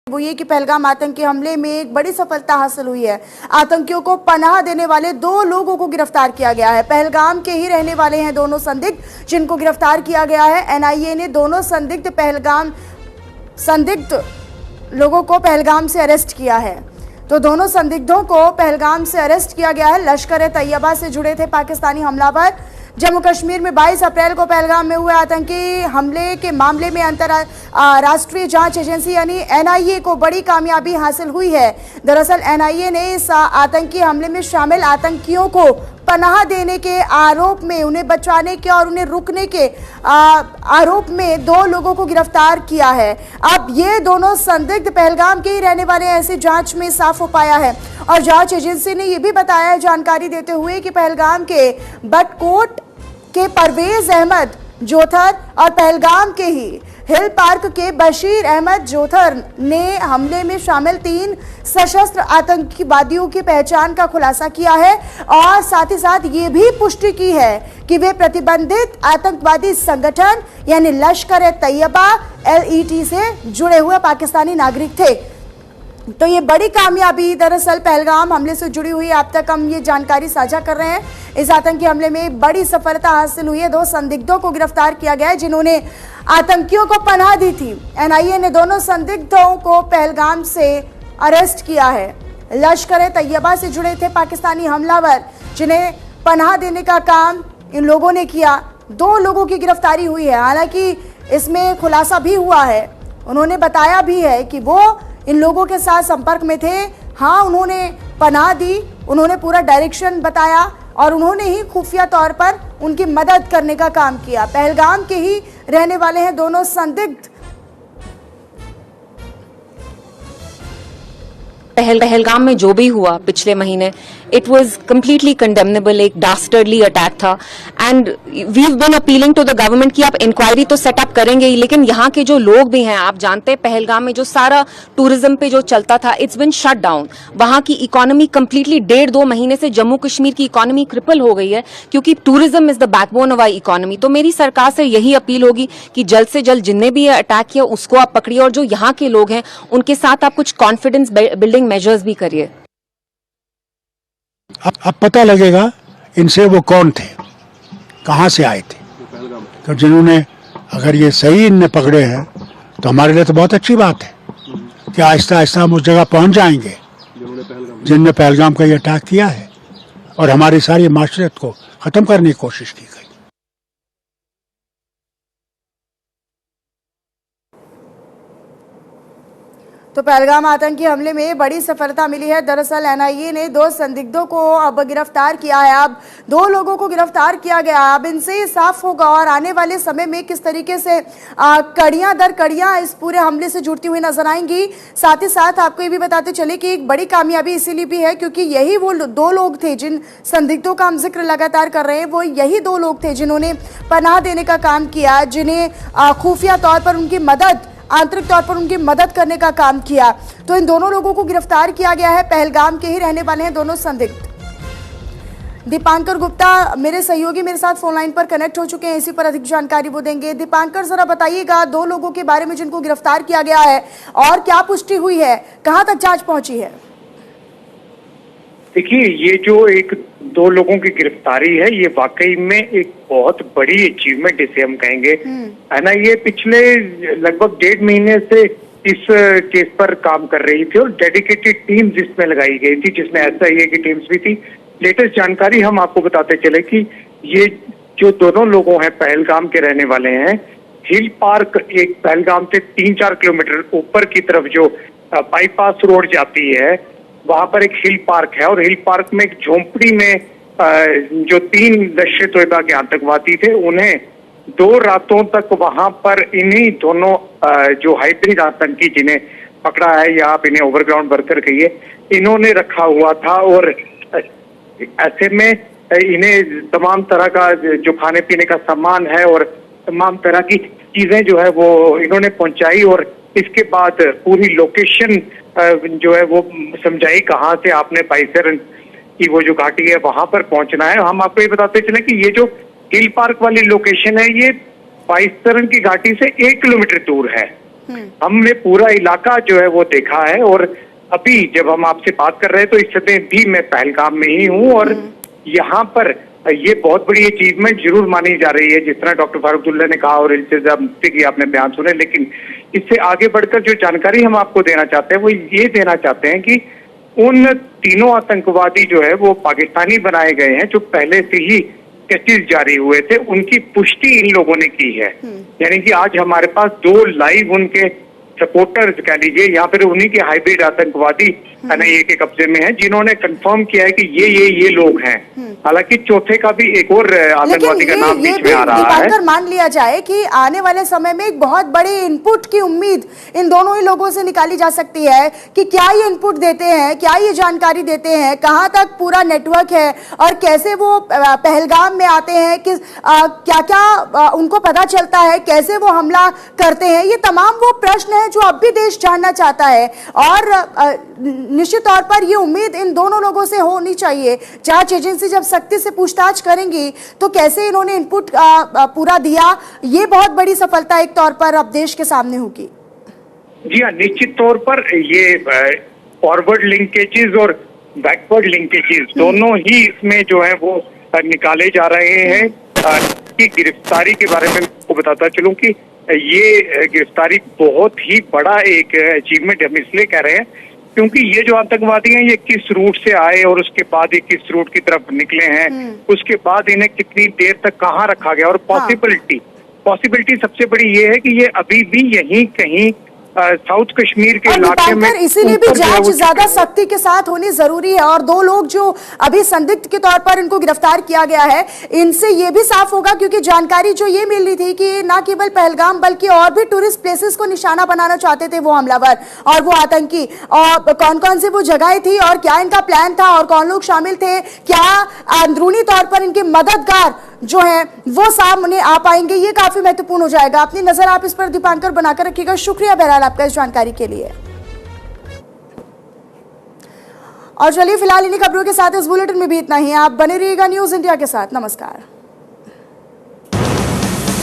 वो ये कि पहलगाम आतंकी हमले में एक बड़ी सफलता हासिल हुई है। आतंकियों को पनाह देने वाले 2 लोगों को गिरफ्तार किया गया है। पहलगाम के ही रहने वाले हैं दोनों संदिग्ध जिनको गिरफ्तार किया गया है। एनआईए ने दोनों संदिग्ध लोगों को पहलगाम से अरेस्ट किया है। तो दोनों संदिग्धों को पहलगाम से अरेस्ट किया गया है। लश्कर ए तैयबा से जुड़े थे पाकिस्तानी हमलावर। जम्मू कश्मीर में 22 अप्रैल को पहलगाम में हुए आतंकी हमले के मामले में राष्ट्रीय जांच एजेंसी यानी एनआईए को बड़ी कामयाबी हासिल हुई है। दरअसल एनआईए ने इस आतंकी हमले में शामिल आतंकियों को पनाह देने के आरोप में, उन्हें बचाने के और उन्हें रुकने के आरोप में 2 लोगों को गिरफ्तार किया है। अब ये दोनों संदिग्ध पहलगाम के ही रहने वाले ऐसी जांच में साफ हो पाया है। और जांच एजेंसी ने यह भी बताया, जानकारी देते हुए कि पहलगाम के बटकोट के परवेज अहमद जोथर और पहलगाम के ही हिल पार्क के बशीर अहमद जोथर ने हमले में शामिल 3 सशस्त्र आतंकवादियों की पहचान का खुलासा किया है और साथ ही साथ ये भी पुष्टि की है कि वे प्रतिबंधित आतंकवादी संगठन यानी लश्कर ए तैयबा LET से जुड़े हुए पाकिस्तानी नागरिक थे। तो ये बड़ी कामयाबी दरअसल पहलगाम हमले से जुड़ी हुई, अब तक हम ये जानकारी साझा कर रहे हैं। इस आतंकी हमले में बड़ी सफलता हासिल हुई है। 2 संदिग्धों को गिरफ्तार किया गया है जिन्होंने आतंकियों को पनाह दी थी। एनआईए ने दोनों संदिग्धों को पहलगाम से अरेस्ट किया है। लश्कर ए तैयबा से जुड़े थे पाकिस्तानी हमलावर जिन्हें पनाह देने का काम इन लोगों ने किया। 2 लोगों की गिरफ्तारी हुई है। हालांकि इसमें खुलासा भी हुआ है, उन्होंने बताया भी है कि वो इन लोगों के साथ संपर्क में थे। हाँ, उन्होंने पनाह दी, उन्होंने पूरा डायरेक्शन बताया और उन्होंने ही खुफिया तौर पर उनकी मदद करने का काम किया। पहलगाम के ही रहने वाले हैं दोनों संदिग्ध। पहलगाम में जो भी हुआ पिछले महीने, इट वॉज कम्प्लीटली कंडेमनेबल, एक डास्टर्डली अटैक था। And we have been appealing to the government कि आप इंक्वायरी तो सेटअप करेंगे ही, लेकिन यहाँ के जो लोग भी हैं, आप जानते हैं पहलगाम में जो सारा टूरिज्म पे जो चलता था, इट्स बिन शट डाउन। वहाँ की इकोनॉमी कम्प्लीटली 1.5-2 महीने से जम्मू कश्मीर की इकोनॉमी क्रिपल हो गई है क्योंकि tourism is the backbone of our economy. तो मेरी सरकार से यही अपील होगी कि जल्द से जल्द जिनने भी ये अटैक किया उसको आप पकड़िए और जो यहाँ के लोग हैं उनके साथ आप कुछ कॉन्फिडेंस बिल्डिंग मेजर्स भी करिए। अब पता लगेगा इनसे वो कौन थे, कहां से आए थे। तो जिन्होंने, अगर ये सही इनने पकड़े हैं तो हमारे लिए तो बहुत अच्छी बात है कि आहिस्ता आहिस्ता हम उस जगह पहुंच जाएंगे जिनने पहलगाम का ये अटैक किया है और हमारी सारी माशरत को खत्म करने की कोशिश की गई। तो पहलगाम आतंकी हमले में बड़ी सफलता मिली है। दरअसल एनआईए ने 2 संदिग्धों को अब गिरफ्तार किया है। अब 2 लोगों को गिरफ्तार किया गया। अब इनसे साफ होगा और आने वाले समय में किस तरीके से कड़ियां दर कड़ियां इस पूरे हमले से जुड़ती हुई नजर आएंगी। साथ ही साथ आपको ये भी बताते चले कि एक बड़ी कामयाबी इसीलिए भी है क्योंकि यही वो 2 लोग थे जिन संदिग्धों का हम जिक्र लगातार कर रहे हैं। वो यही 2 लोग थे जिन्होंने पनाह देने का काम किया, जिन्हें खुफिया तौर पर उनकी मदद, आंतरिक तौर पर उनकी मदद करने का काम किया। तो इन दोनों लोगों को गिरफ्तार किया गया है। पहलगाम के ही रहने वाले हैं दोनों संदिग्ध। दीपांकर गुप्ता मेरे सहयोगी मेरे साथ फोन लाइन पर कनेक्ट हो चुके हैं, इसी पर अधिक जानकारी वो देंगे। दीपांकर, जरा बताइएगा 2 लोगों के बारे में जिनको गिरफ्तार किया गया है और क्या पुष्टि हुई है, कहां तक जांच पहुंची है? देखिए, ये जो 2 लोगों की गिरफ्तारी है, ये वाकई में एक बहुत बड़ी अचीवमेंट इसे हम कहेंगे। है ना, ये पिछले लगभग 1.5 महीने से इस केस पर काम कर रही थी और डेडिकेटेड टीम्स इसमें लगाई गई थी जिसमें SIA की टीम्स भी थी। लेटेस्ट जानकारी हम आपको बताते चले कि ये जो दोनों लोगों हैं पहलगाम के रहने वाले हैं। हिल पार्क, एक पहलगाम से 3-4 किलोमीटर ऊपर की तरफ जो बाईपास रोड जाती है, वहां पर एक हिल पार्क है और हिल पार्क में एक झोंपड़ी में जो 3 लश्कर ए तैयबा के आतंकवादी थे, उन्हें 2 रातों तक वहां पर इन्हीं दोनों जो हाइब्रिड आतंकी जिन्हें पकड़ा है या आप इन्हें ओवरग्राउंड वर्कर कहिए, इन्होंने रखा हुआ था। और ऐसे में इन्हें तमाम तरह का जो खाने पीने का सामान है और तमाम तरह की चीजें जो है वो इन्होंने पहुंचाई और इसके बाद पूरी लोकेशन जो है वो समझाई कहाँ से आपने बाईसरन की वो जो घाटी है वहां पर पहुंचना है। हम आपको ये बताते चले कि ये जो हिल पार्क वाली लोकेशन है ये बाईसरन की घाटी से 1 किलोमीटर दूर है। हमने पूरा इलाका जो है वो देखा है। और अभी जब हम आपसे बात कर रहे हैं तो इस समय भी मैं पहलगाम में ही हूँ और यहाँ पर ये बहुत बड़ी अचीवमेंट जरूर मानी जा रही है, जिस तरह डॉक्टर फारूक अब्दुल्ला ने कहा और इल्तिजा मुफ्ती की आपने बयान सुने। लेकिन इससे आगे बढ़कर जो जानकारी हम आपको देना चाहते हैं वो ये देना चाहते हैं कि उन तीनों आतंकवादी जो है वो पाकिस्तानी बनाए गए हैं, जो पहले से ही केसेस जारी हुए थे, उनकी पुष्टि इन लोगों ने की है। यानी कि आज हमारे पास 2 लाइव उनके सपोर्टर्स कह लीजिए या फिर उन्हीं के हाइब्रिड आतंकवादी एनआईए के कब्जे में हैं, जिन्होंने कंफर्म किया है कि ये लोग हैं। हालांकि चौथे का भी एक और आतंकवादी का नाम बीच में आ रहा है। अगर मान लिया जाए कि आने वाले समय में एक बहुत बड़ी इनपुट की उम्मीद इन दोनों ही लोगों से निकाली जा सकती है कि क्या ये इनपुट देते हैं, क्या ये जानकारी देते हैं, कहां तक पूरा नेटवर्क है और कैसे वो पहलगाम में आते हैं, कि क्या क्या उनको पता चलता है, कैसे वो हमला करते हैं। ये तमाम वो प्रश्न है जो अब भी देश जानना चाहता है और निश्चित तौर पर ये उम्मीद इन दोनों लोगों से होनी चाहिए। जांच एजेंसी जब सख्ती से पूछताछ करेंगी तो कैसे इन्होंने इनपुट पूरा दिया, ये बहुत बड़ी सफलता एक तौर पर अब देश के सामने होगी। जी हाँ, निश्चित तौर पर ये फॉरवर्ड लिंकेजेस और बैकवर्ड लिंकेजेस दोनों ही इसमें जो है वो निकाले जा रहे हैं। की गिरफ्तारी के बारे में आपको बताता चलूं कि ये गिरफ्तारी बहुत ही बड़ा एक अचीवमेंट हम इसलिए कह रहे हैं क्योंकि ये जो आतंकवादी हैं ये किस रूट से आए और उसके बाद ये किस रूट की तरफ निकले हैं, उसके बाद इन्हें कितनी देर तक कहाँ रखा गया और पॉसिबिलिटी सबसे बड़ी ये है कि ये अभी भी यहीं कहीं साउथ कश्मीर के इलाके में, इसीलिए भी जांच ज्यादा सख्ती के साथ होनी जरूरी है। और 2 लोग जो अभी संदिग्ध के तौर पर इनको गिरफ्तार किया गया है, इनसे ये भी साफ होगा, क्योंकि जानकारी जो ये मिल रही थी कि ना केवल पहलगाम बल्कि और भी टूरिस्ट प्लेसेस को निशाना बनाना चाहते थे वो हमलावर और वो आतंकी, और कौन कौन से वो जगहें थी और क्या इनका प्लान था और कौन लोग शामिल थे, क्या अंदरूनी तौर पर इनके मददगार जो है वो सामने आ पाएंगे, ये काफी महत्वपूर्ण हो जाएगा। अपनी नजर आप इस पर दीपांकर बनाकर रखिएगा। शुक्रिया बहरहाल आपका इस जानकारी के लिए। और चलिए फिलहाल इन्हीं खबरों के साथ इस बुलेटिन में भी इतना ही। आप बने रहिएगा न्यूज इंडिया के साथ। नमस्कार।